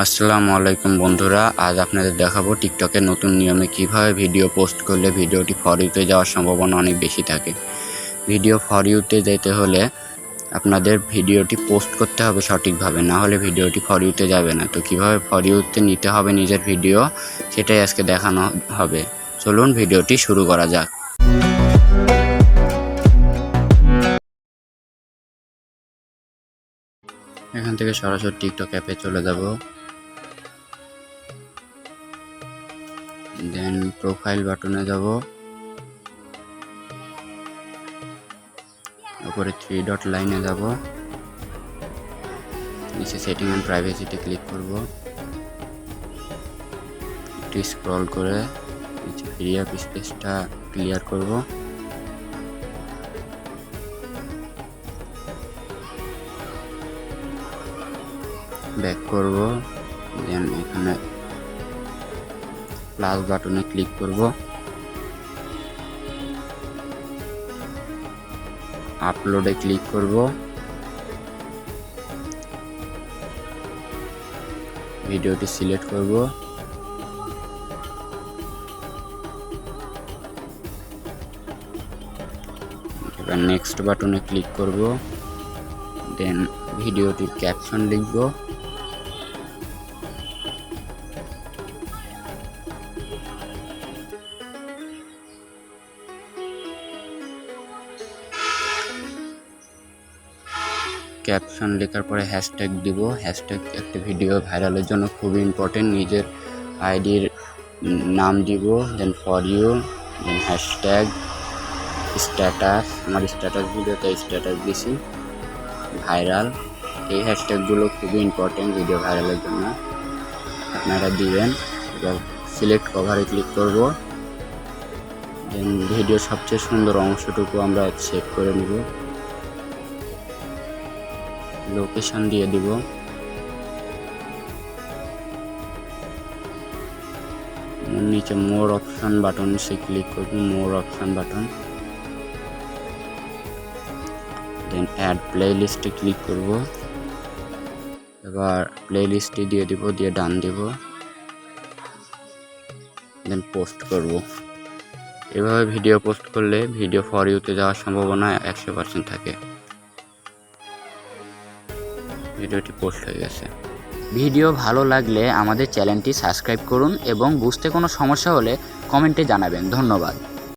আসসালামু আলাইকুম বন্ধুরা, আজ আপনাদের দেখাবো টিকটকের নতুন নিয়মে কিভাবে ভিডিও পোস্ট করলে ভিডিওটি ফর ইউতে যাওয়ার সম্ভাবনা অনেক বেশি থাকে। ভিডিও ফর ইউতে যেতে হলে আপনাদের ভিডিওটি পোস্ট করতে হবে সঠিকভাবে, না হলে ভিডিওটি ফর ইউতে যাবে না। তো কিভাবে ফর ইউতে নিতে হবে নিজের ভিডিও, সেটাই আজকে দেখানো হবে। চলুন ভিডিওটি শুরু করা যাক। এখান থেকে সরাসরি টিকটক অ্যাপে চলে যাব। দেন প্রোফাইল বাটনে যাব, উপরে 3 ডট লাইনে যাব, নিচে সেটিং এন্ড প্রাইভেসিতে ক্লিক করব, একটু স্ক্রল করে নিচে ফ্রি অ্যাপ স্পেসটা ক্লিয়ার করব। ব্যাক করব, দেন এখানে প্লাস বাটনে ক্লিক করব, আপলোডে ক্লিক করব, ভিডিওটি সিলেক্ট করব, এবার নেক্সট বাটনে ক্লিক করব, দেন ভিডিওটির ক্যাপশন লিখব, ক্যাপশন লেখার পরে হ্যাশট্যাগ দিব। হ্যাশট্যাগ একটা ভিডিও ভাইরালের জন্য খুবই ইম্পর্টেন্ট। নিজের আইডির নাম দিব, then for you, then hashtag, status, আমার স্ট্যাটাস ভিডিওতে স্ট্যাটাস দিছি ভাইরাল। এই হ্যাশট্যাগুলো খুবই ইম্পর্টেন্ট ভিডিও ভাইরালের জন্য, আপনারা দিবেন। এবার সিলেক্ট কভারে ক্লিক করব, দেন ভিডিওর সবচেয়ে সুন্দর অংশটুকু আমরা সেভ করে নেব, লোকেশন দিয়ে দিব, নিচে মোর অপশন বাটন সে ক্লিক করব, মোর অপশন বাটন, দেন অ্যাড প্লে লিস্টে ক্লিক করব। এবার প্লে লিস্টে দিয়ে দিব, দিয়ে ডান দিব, দেন পোস্ট করব। এভাবে ভিডিও পোস্ট করলে ভিডিও ফর ইউতে যাওয়ার সম্ভাবনা 100% থাকে। ভিডিওটি পোস্ট হয়ে গেছে। ভিডিও ভালো লাগলে আমাদের চ্যানেলটি সাবস্ক্রাইব করুন এবং বুঝতে কোনো সমস্যা হলে কমেন্টে জানাবেন। ধন্যবাদ।